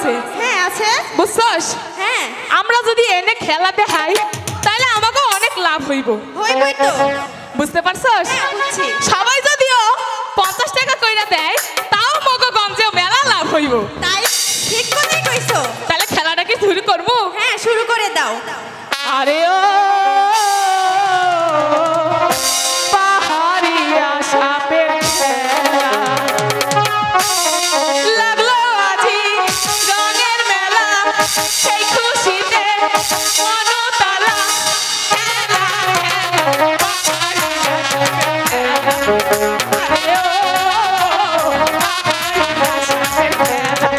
আছে। হ্যাঁ আছে। বুঝছস? হ্যাঁ। আমরা যদি এনে খেলা দেখাই তাহলে আমাকে অনেক লাভ হইব। হইবই তো। বুঝতে পারছস? হ্যাঁ বুঝছি। সবাই যদিও 50 টাকা কইরা দেয় তাও মগো গঞ্জে মেলা লাভ হইব। তাই ঠিক কথাই কইছো। তাহলে খেলাটা কি শুরু করব? হ্যাঁ শুরু করে দাও। আরে ও পাহাড়িয়া সাপের খেলা লাগলো আজি রঙের মেলা সেই খুশিতে মনতলা খেলা পাহাড়িয়া সাপের খেলা আরে ও পাহাড়িয়া সাপের খেলা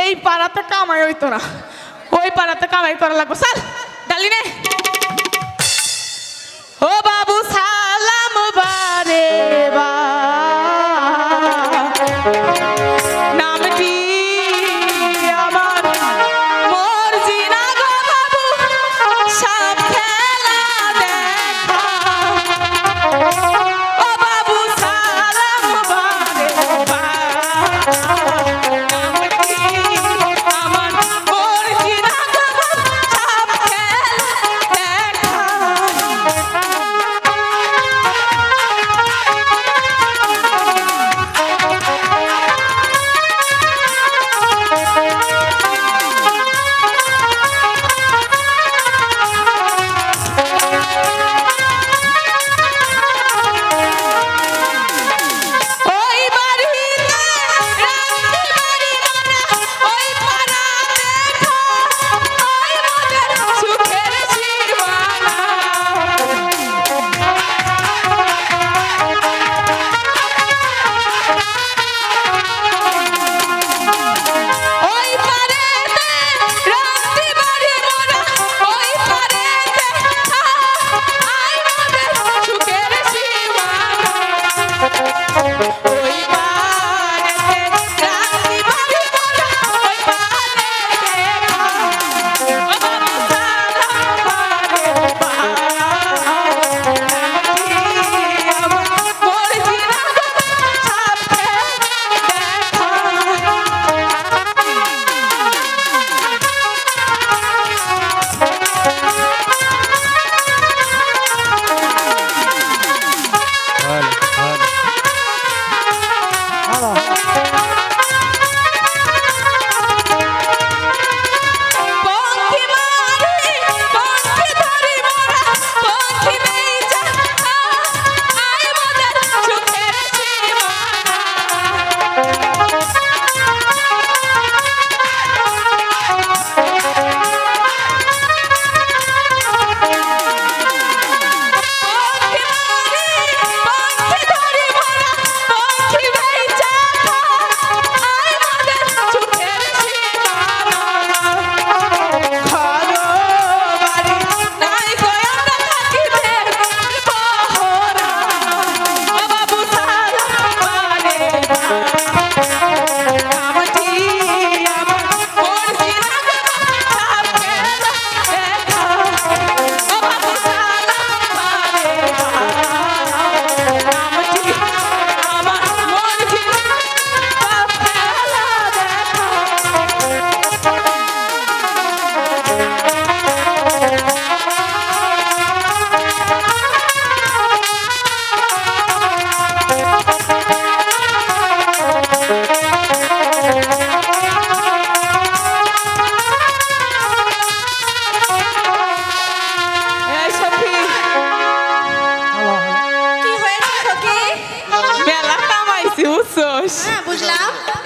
এই পাড়াতে কামাই হইতো না, ওই পাড়াতে কামাই করা লাগবে। চল ডালি নে। ও বাবু সালাম বারে বা নামটি আমার মর্জিনা গো বাবু সব খেলা দেখা। ও বাবু সালাম বারে বা নামটি আমার মর্জিনা গো বাবু সব খেলা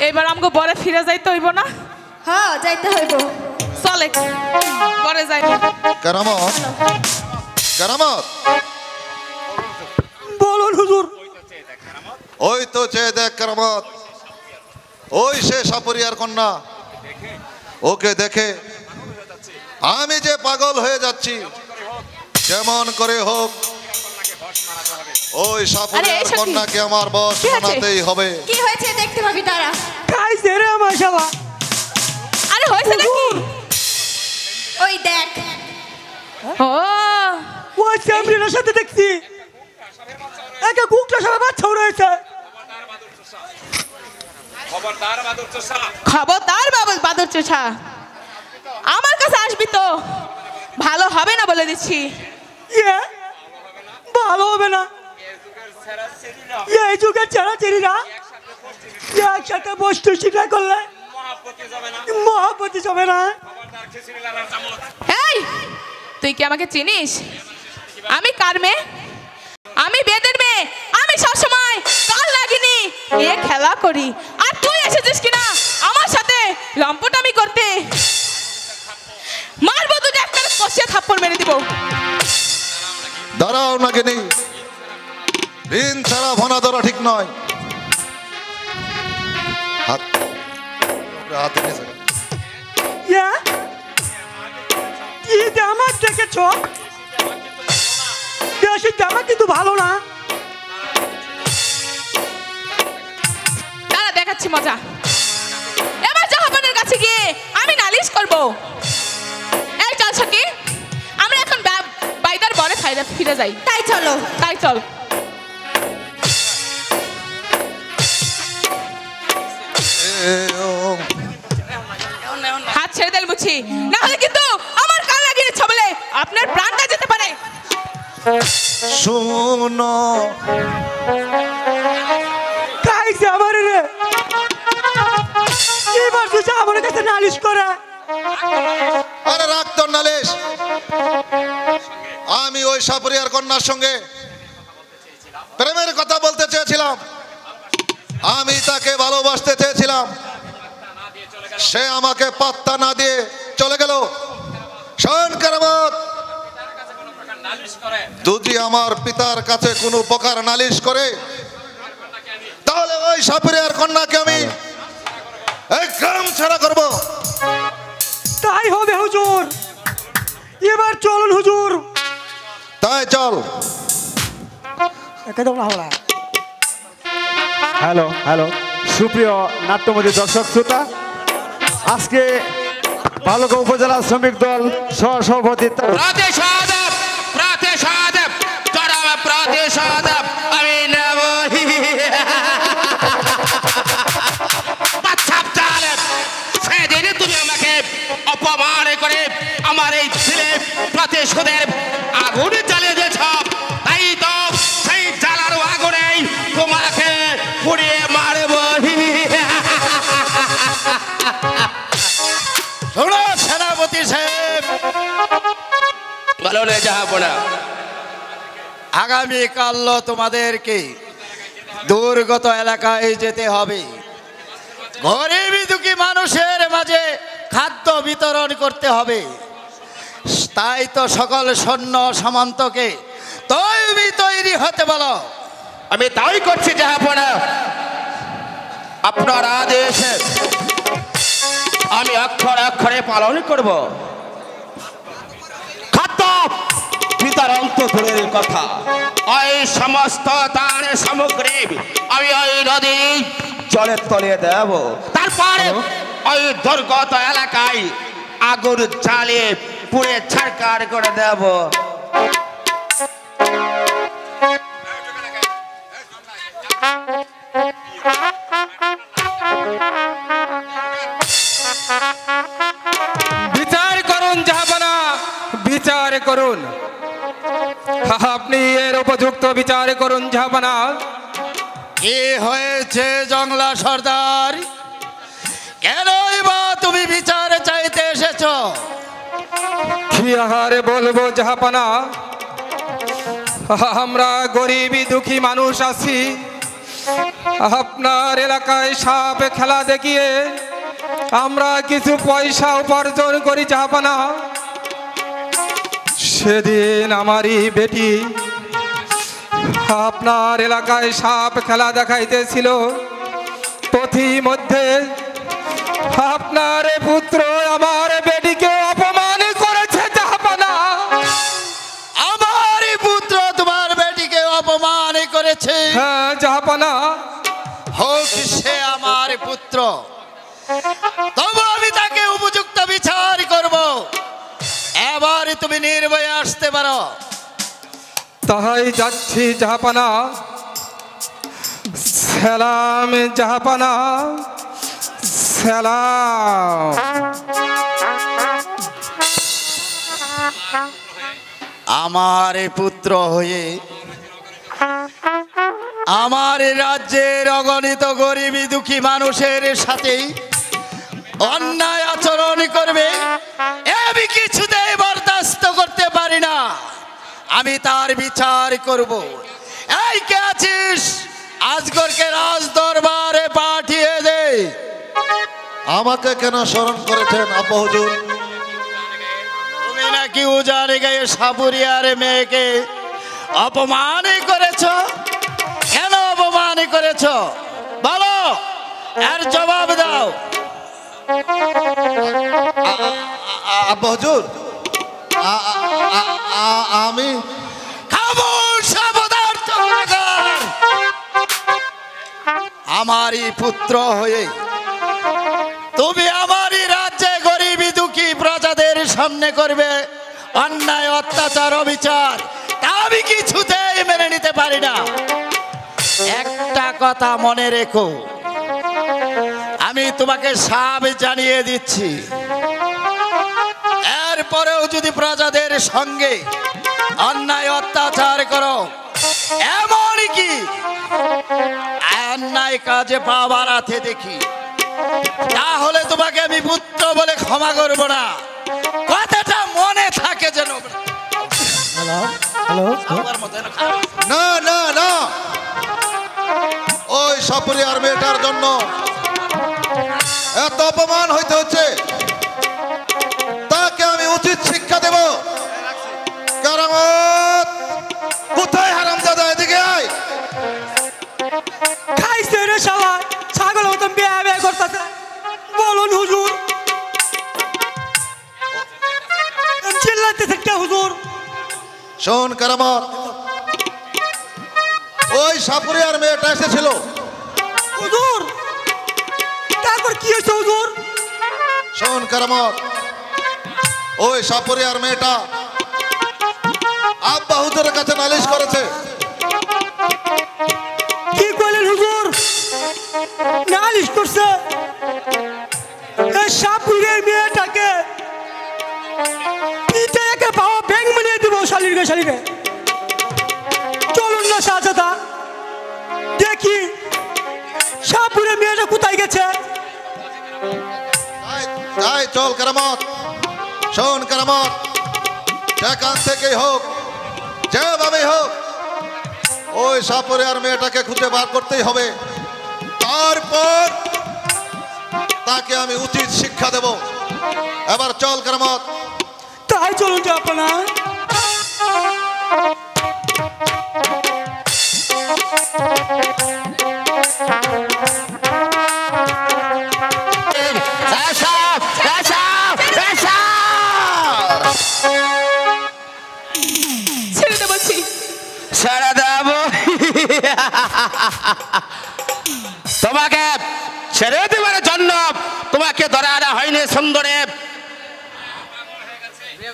এবার আমাকে বরে ফিরে যাইতে হইব না? হ্যাঁ যাইতে হইব। চলে বরে যাই। কেরামত কেরামত বলুন হুজুর। ওই তো চেয়ে দেখ কেরামত, ওই সে সাপুরিয়ার কন্যা। ওকে দেখে আমি যে পাগল হয়ে যাচ্ছি। যেমন করে হোক ওই সাপুরিয়ার কন্যাকে আমার বশ বানাতেই হবে। কি হয়েছে দেখতে পাবি তারা। খাইছে রে আমার শালা। আরে হয়েছে নাকি? ওই দেখ। ও ওই স্যামরিনের সাথে দেখছি একটা কুকটা সারা বাচ্চাও রয়েছে। খবরদার বাদর চোষা, আমার কাছে আসবি তো ভালো হবে না বলে দিচ্ছি। ইয়ে ভালো হবে না। এই যুগের ছেড়া চেরিরা একসাথে বস্তু স্বীকার করলে মহাপতি যাবে না। এই তুই কি আমাকে চিনিস? আমি কার মেয়ে? আমি বেদের মেয়ে। আমি সবসময় কাল লাগিনি এ খেলা করি, আর তুই এসেছিস কিনা আমার সাথে লম্পটামি করতে। মারবো তুই, একটা কষিয়ে থাপ্পড় মেরে দিব। দাঁড়াও নাকি নেই, ঋণ ছাড়া ভনা ধরা ঠিক নয়। হাতে নিয়েছে। ইয়ে কি জামা দেখেছ? বেশি জামা কিন্তু ভালো না। তারা দেখাচ্ছি মজা। এবার জাহাপানের কাছে গিয়ে আমি নালিশ করব। এই চল সখী, আমরা এখন বাইদার বরে ফিরে যাই। তাই চলো। তাই চল। হাত ছেড়ে দেন বুঝি, না হলে কিন্তু আমার কান লাগিয়েছ বলে আপনার প্রাণটা যেতে পারে। শুনো খাইছে আমার রে। এবার তুই আমার কাছে নালিশ করে। আরে রাখ তোর নালিশ। আমি ওই সাপুরিয়ার কন্যার সঙ্গে প্রেমের কথা বলতে চেয়েছিলাম। আমি তাকে ভালোবাসতে চেয়েছিলাম, সে আমাকে পাত্তা না দিয়ে চলে গেল। শোন কেরামত, যদি আমার পিতার কাছে কোনো প্রকার নালিশ করে তাহলে ওই সাপুরিয়ার কন্যাকে আমি এই গ্রাম ছাড়া করব। তাই হবে হুজুর। এবার চলুন হুজুর। তাই চল। হ্যালো হ্যালো সুপ্রিয় নাট্যমন্ত্রী দর্শক শ্রোতা, আজকে বালুকা উপজেলা শ্রমিক দল সহসভাপতি আমি নেব সেদিন তুমি আমাকে অপমান করে আমার এই ছেলে প্রতিশোধের আগুন জ্বালিয়ে দিয়েছ। তাই তো সেই জ্বালার আগুনে তোমাকে পুড়িয়ে মারব। শোনো সেনাপতি সাহেব, বলো রে জাহাপনা, আগামীকাল তোমাদেরকে দুর্গত এলাকায় যেতে হবে। গরিব দুঃখী মানুষের মাঝে খাদ্য বিতরণ করতে হবে। তাই তো সকল সৈন্য সামন্তকে তৈরি হতে বলো। আমি তাই করছি জাহাপনা। আপনার আদেশ আমি অক্ষরে অক্ষরে পালন করব। খাদ্য বিতরণ তো দূরের কথা, ওই সমস্ত তার সামগ্রী আমি ওই নদী জলের তলিয়ে দেব। তারপরে ওই দুর্গত এলাকায় আগুন জ্বালিয়ে পুড়ে ছাড়কার করে দেব। বিচার করুন জাহাপনা, বিচার করুন। আপনি এর উপযুক্ত বিচার করুন জাহাপনা। কি হয়েছে জংলা সর্দার? কেনই বা তুমি বিচার চাইতে এসেছো? কি আহারে বলবো জাহাপনা, আমরা গরিবী দুঃখী মানুষ আছি। আপনার এলাকায় সাপ খেলা দেখিয়ে আমরা কিছু পয়সা উপার্জন করি জাহাপানা। সেদিন আমারই বেটি আপনার এলাকায় সাপ খেলা দেখাইতেছিল, পথিমধ্যে আপনার পুত্র আমার বেটিকে অপমান করেছে জাহাপানা। আমার পুত্র তোমার বেটিকে অপমান করেছে? হ্যাঁ জাহাপানা। হোক সে আমার পুত্র, তবু আমি তাকে উপযুক্ত বিচার করব। এবার তুমি নির্ভয়ে আসতে পারো। তাই যাচ্ছি জাহাপানা। সালাম জাহাপানা, সালাম। আমার পুত্র হয়ে আমার রাজ্যের অগণিত গরিব দুঃখী মানুষের সাথে অন্যায় আচরণ করবে, আমি কিছুতেই বরদাস্ত করতে পারি না। আমি তার বিচার করব। এই কে আছিস? আজগরকে রাজ দরবারে পাঠিয়ে দে। আমাকে কেন স্মরণ করেছেন আব্বা হুজুর? তুমি নাকি উজানে গায়ে সাপুরিয়ার মেয়েকে অপমান করেছ। কেন অপমান করেছ বলো, আর জবাব দাও। আব্বা হুজুর, আমি খামোশ অপদার্থ গুণাগার। আমারই পুত্র হয়ে তুমি আমারই রাজ্যে গরিব দুঃখী প্রজাদের সামনে করবে অন্যায়, অত্যাচার, অবিচার। তা আমি কিছুতেই মেনে নিতে পারি না। একটা কথা মনে রেখো, আমি তোমাকে সব জানিয়ে দিচ্ছি, এরপরেও যদি প্রজাদের সঙ্গে অন্যায় অত্যাচার করো, এমনকি অন্যায় কাজে পা বাড়াতে দেখি, তাহলে তোমাকে আমি পুত্র বলে ক্ষমা করব না। কথাটা মনে থাকে যেন। না না না, ওই সাপুরিয়ার মেয়েটার জন্য এত অপমান হইতে হচ্ছে, তাকে আমি উচিত শিক্ষা দেব। কারামত কোথায়? হারামজাদা এদিকে আয়। খাইছে রে শালা, ছাগল মতন বেয়া বেয়া করতেছে। বলুন হুজুর, চিল্লাইতেছে কে হুজুর? শোন কারামত, ওই সাপুরিয়ার মেয়েটা এসেছিল। হুজুর তারপর কি হয়েছে হুজুর? শোন কারামত, ওই সাপুরিয়ার মেয়েটা আব্বা হুজুরের কাছে নালিশ করেছে। কি কইলেন হুজুর? নালিশ করছে? এই সাপুরের মেয়েটাকে পিঠে একে পাওয়া ব্যাং বানিয়ে দিব শালির গে শালিরে। চলুন না শাহজাদা, দেখি সাপুরের মেয়েটা কোথায় গেছে। যাই চল কারামত। শোন কারামত, যেখান থেকেই হোক, যেভাবেই হোক, ওই সাপুরিয়ার মেয়েটাকে খুঁজে বার করতেই হবে। তারপর তাকে আমি উচিত শিক্ষা দেব। এবার চল কারামত। তাই চলুন জাহাপানা। ছেড়ে দে বলছি। ছেড়ে দেব? তোমাকে ছেড়ে দেবার জন্য তোমাকে ধরে আনা হয়নি সুন্দরে।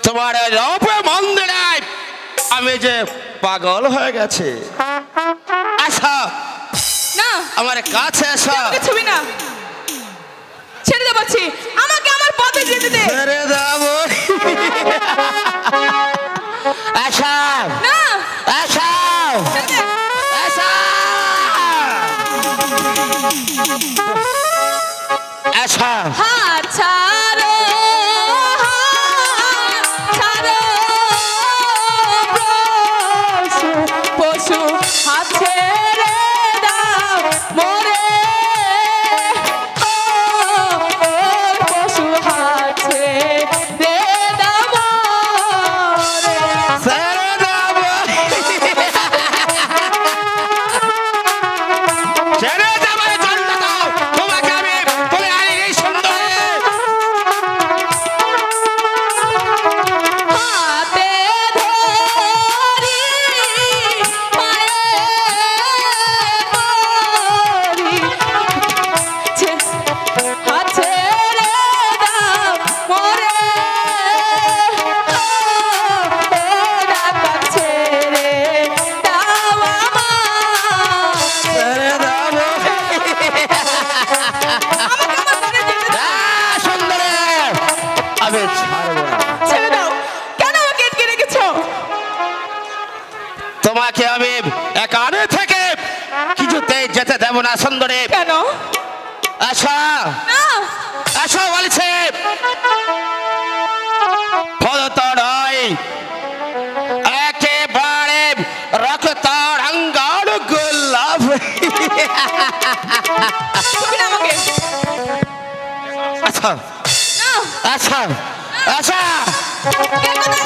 তোমার রূপ মন্দিরে আমি যে পাগল হয়ে গেছে। আচ্ছা না, আমার কাছে এসো। আমাকে ছবি না, ছেড়ে দে বলছি। আমাকে আমার পথে যেতে দে। ছেড়ে দেব? আচ্ছা না, আচ্ছা ছেড়ে দে। আচ্ছা আচ্ছা হাত ছাড়ো, হাত ছাড়ো, পশু পশু হাত ছেড়ে দাও, তোমাকে আমি একানে থেকে কিছুতে যেতে দেব না সুন্দরী। কেন? আশা না, আশা বলছে ফলত নয়, একেবারে রক্ত রঙ্গন গোলাপ। তুমি না আমাকে। আচ্ছা না, আচ্ছা আচ্ছা কে কোথায়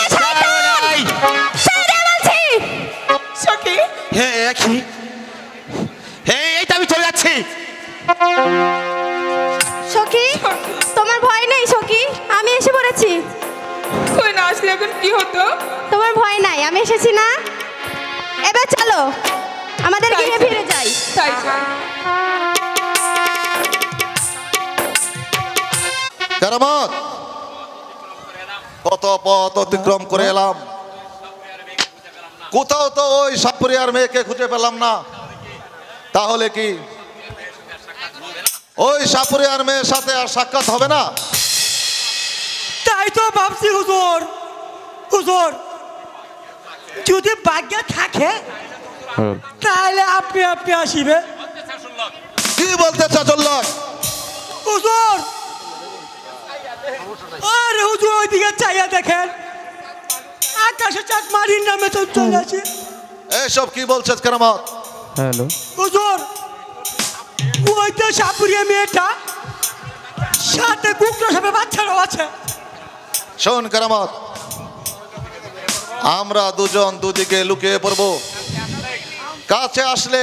আছে বলো? নেই, নাই। ছেড়ে বলছি। সখী, হে কি হে, এই তো আমি চলে যাচ্ছি। সখী তোমার ভয় নেই সখী, আমি এসে পড়েছি। তুই না আসলে এখন কি হতো? তোমার ভয় নাই, আমি এসেছি না। এবার চলো আমাদের গৃহে ফিরে যাই। তাই চল। কেরামত, কত পথ অতিক্রম করে এলাম, কোথাও তো ওই সাপুরিয়ার মেয়েকে খুঁজে পেলাম না। তাহলে কি ওই সাপুরিয়ার মেয়ের সাথে আর সাক্ষাৎ হবে না? তাই তো ভাবছি হুজুর। হুজুর যদি ভাগ্য থাকে তাহলে আপনি আপনি আসিবে। কি বলতে চাচল্লক? হুজুর আরে হুজুর ওইদিকে চাইয়া দেখেন, আকাশে চাঁদ মারির নামে তো চলে আছে। এসব কি বলছিস কেরামত? হ্যালো, হুজুর ওই তো সাপুরিয়া মেয়েটা, সাথে কুকুর সাপে বাচ্চারাও আছে। শোন কেরামত, আমরা দুজন দুদিকে লুকিয়ে পড়ব, কাছে আসলে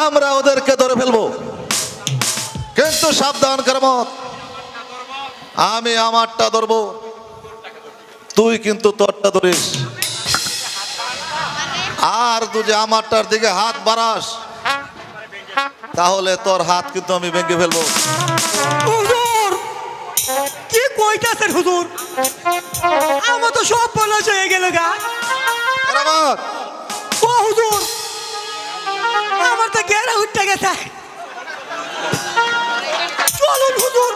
আমরা ওদেরকে ধরে ফেলবো। কিন্তু সাবধান কেরামত, আমি আমারটা ধরবো, তুই কিন্তু তোরটা ধরিস। আর তুই যে আমারটার দিকে হাত বাড়াস তাহলে তোর হাত কিন্তু আমি ভেঙে ফেলবো। হুজুর কি কইতাছেন হুজুর? আমার তো সব বলা হয়ে গেল গা। কেরামত, ও হুজুর আমার তো গেরা উঠতে গেছে। চলুন হুজুর।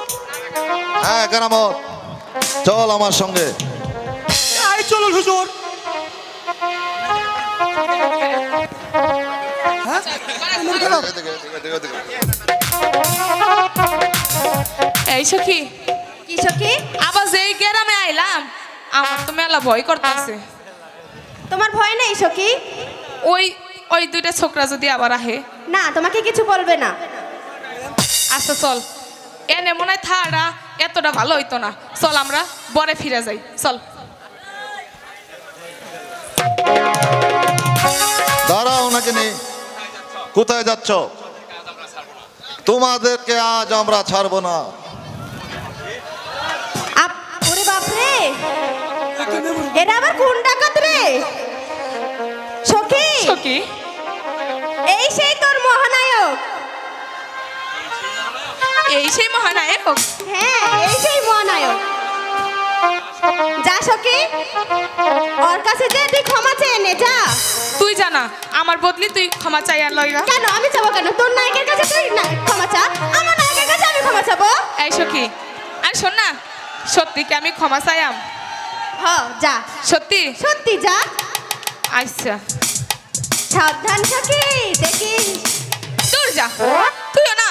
হ্যাঁ কেরামত, চল আমার সঙ্গে। এই চলুন হুজুর। এই সখী, কি সখী আবার যেই গ্রামে আইলাম আমার তো মেলা ভয় করতেছে। তোমার ভয় নেই সখী? ওই ওই দুইটা ছোকরা যদি আবার আহে। না তোমাকে কিছু বলবে না। আচ্ছা চল, এনে মনে হয় থাড়া এতটা ভালো হইতো না। চল আমরা বরে ফিরে যাই, চল। দাঁড়াও নাকি নেই, কোথায় যাচ্ছ? তোমাদেরকে আজ আমরা ছাড়বো না। ওরে বাপরে, এরা আবার কোন ডাকাত রে? সখী সখী, এই সেই তোর মহানায়ক। এই সেই মহানায়ক? হ্যাঁ এই সেই মহানায়ক। যা সখী ওর কাছে যে তুই ক্ষমা চেয়ে নে, যা। তুই জানা আমার বদলি তুই ক্ষমা চাই আর লইরা। কেন আমি যাবো কেন? তোর নায়কের কাছে তুই না ক্ষমা চা, আমার নায়কের কাছে আমি ক্ষমা চাবো? এই সখী, আর শোন না, সত্যি কি আমি ক্ষমা চাইয়াম? হ যা, সত্যি? সত্যি যা। আচ্ছা সাবধান সখী, দেখিস। দূর যা, তুইও না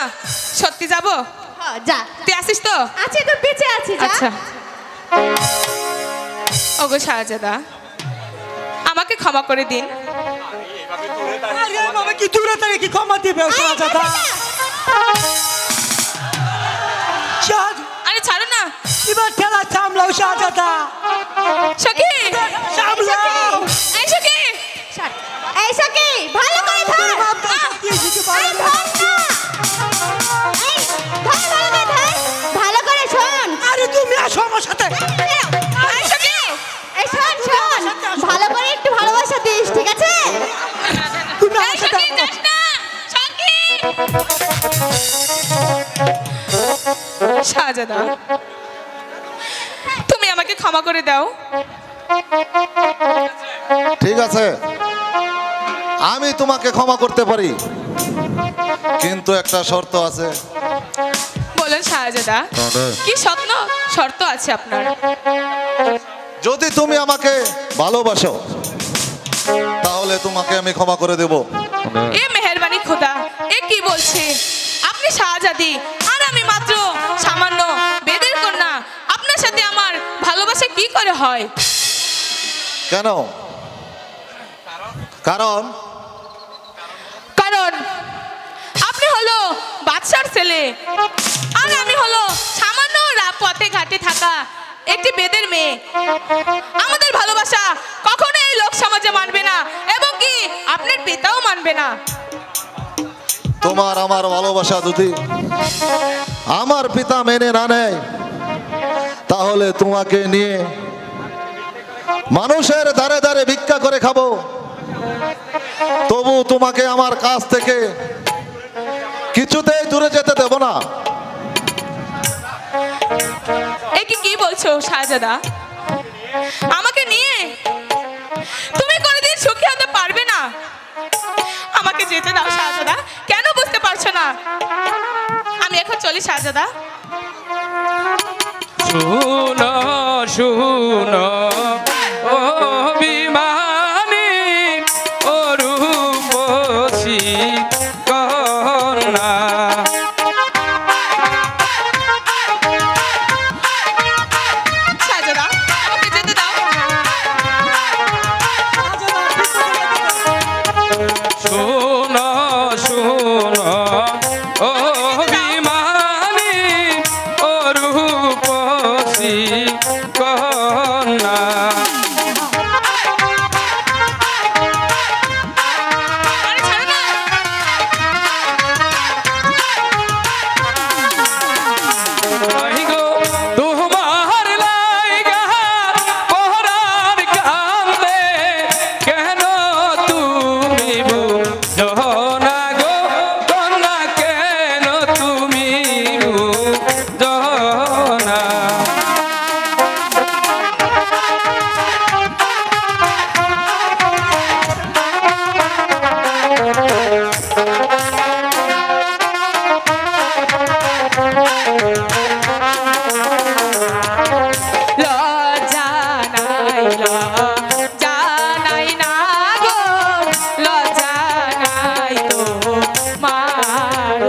সত্যি যাবো? হ যা। তুই আসিস তো? আছি তোর পিছে আছি, যা। আচ্ছা। ওগো শাহজাদা, আমাকে ক্ষমা করে দিন। আরে বাবা কি দূরে থেকে কি ক্ষমা দিবে শাহজাদা? আরে ছাড়ো না। এবার ঠেলা সামলাও শাহজাদা, সখী সামলাও। এই সখী, এই সখী ভালো করে ধর। এই ধর না। এই ধর, ভালো করে শোন। আরে তুমি আসো আমার সাথে। এই সখী, এই শোন শোন, ভালো করে একটু ভালোবাসা দিস, ঠিক আছে? তুমি এই আমার সাথে সখী যাস না। সখী, শাহজাদা তুমি আমাকে ক্ষমা করে দাও। ঠিক আছে, আমি তোমাকে ক্ষমা করতে পারি, কিন্তু একটা শর্ত আছে। বলুন শাহজাদা, কি শর্ত আছে আপনার? যদি তুমি আমাকে ভালোবাসো তাহলে তোমাকে আমি ক্ষমা করে দেব। এ মেহেরবানি খোদা, এ কি বলছে? আপনি শাহজাদি আর আমি মাত্র সামান্য বেদের কন্যা, আপনার সাথে আমার ভালোবাসা কি করে হয়? কেন? কারণ কারণ আপনি হলো বাদশার ছেলে আর আমি হলো সামান্য পথে ঘাটে থাকা একটি বেদের মেয়ে। আমাদের ভালোবাসা কখনো এই লোক সমাজে মানবে না এবং কি আপনার পিতাও মানবে না। তোমার আমার ভালোবাসা যদি আমার পিতা মেনে না নেয় তাহলে তোমাকে নিয়ে মানুষের ধারে ধারে ভিক্ষা করে খাবো, তবু তোমাকে আমার কাছ থেকে কিছুতেই দূরে যেতে দেব না। কি বলছো শাহজাদা? আমাকে নিয়ে তুমি কোনোদিন সুখী হতে পারবে না। আমাকে যেতে দাও শাহজাদা। কেন বুঝতে পারছো না? আমি এখন চলি শাহজাদা। শুনো শুনো ও বিমানী ও রূপসী কন্যা, শাহজাদা আমাকে যেতে দাও। শুনো শুনো ও বিমানী ও রূপসী কন্যা, আরে ছাড়ো না। নাই গো তোমার লাইগা পরাণ কান্দে, কেন তুমি বুঝো না গো কন্যা, কেন তুমি বুঝো না? লজ্জা নাই, লজ্জা নাই না গো, লজ্জা নাই তোমার।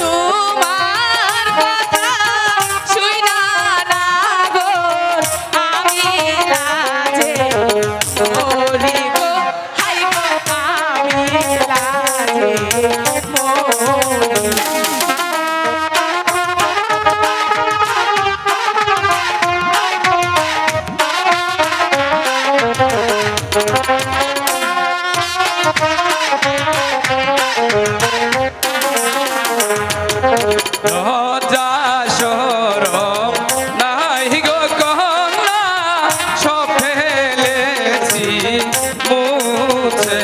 তোমার কথা শুইনা না গো আমি লাজে মরি গো, হাই গো আমি লাজে মরি। লজ্জা শরম নাই গো কন্যা, সব ফেলেছি মুছে।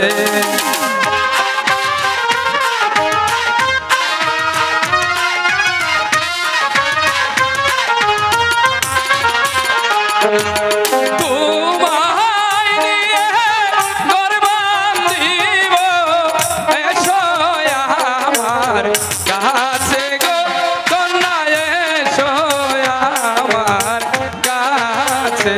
তোমায় নিয়ে ঘর বাঁধিব, এসো আমার কাছে গো কন্যা, এসো আমার কাছে।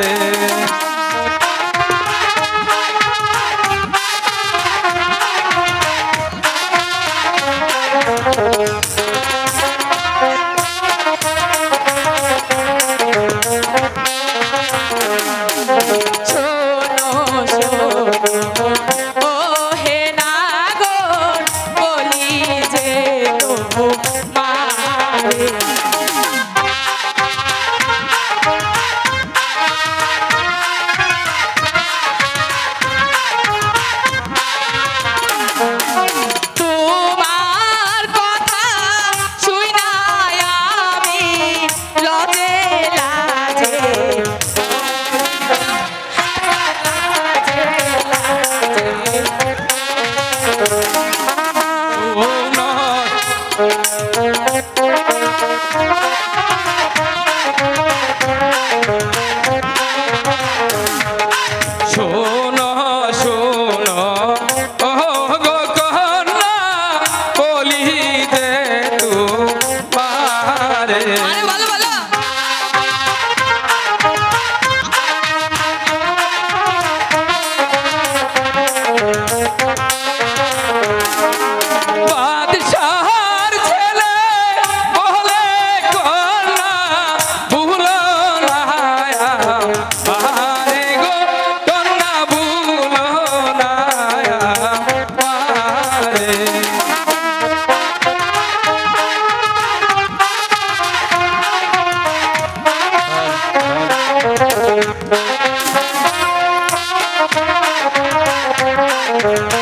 Thank you.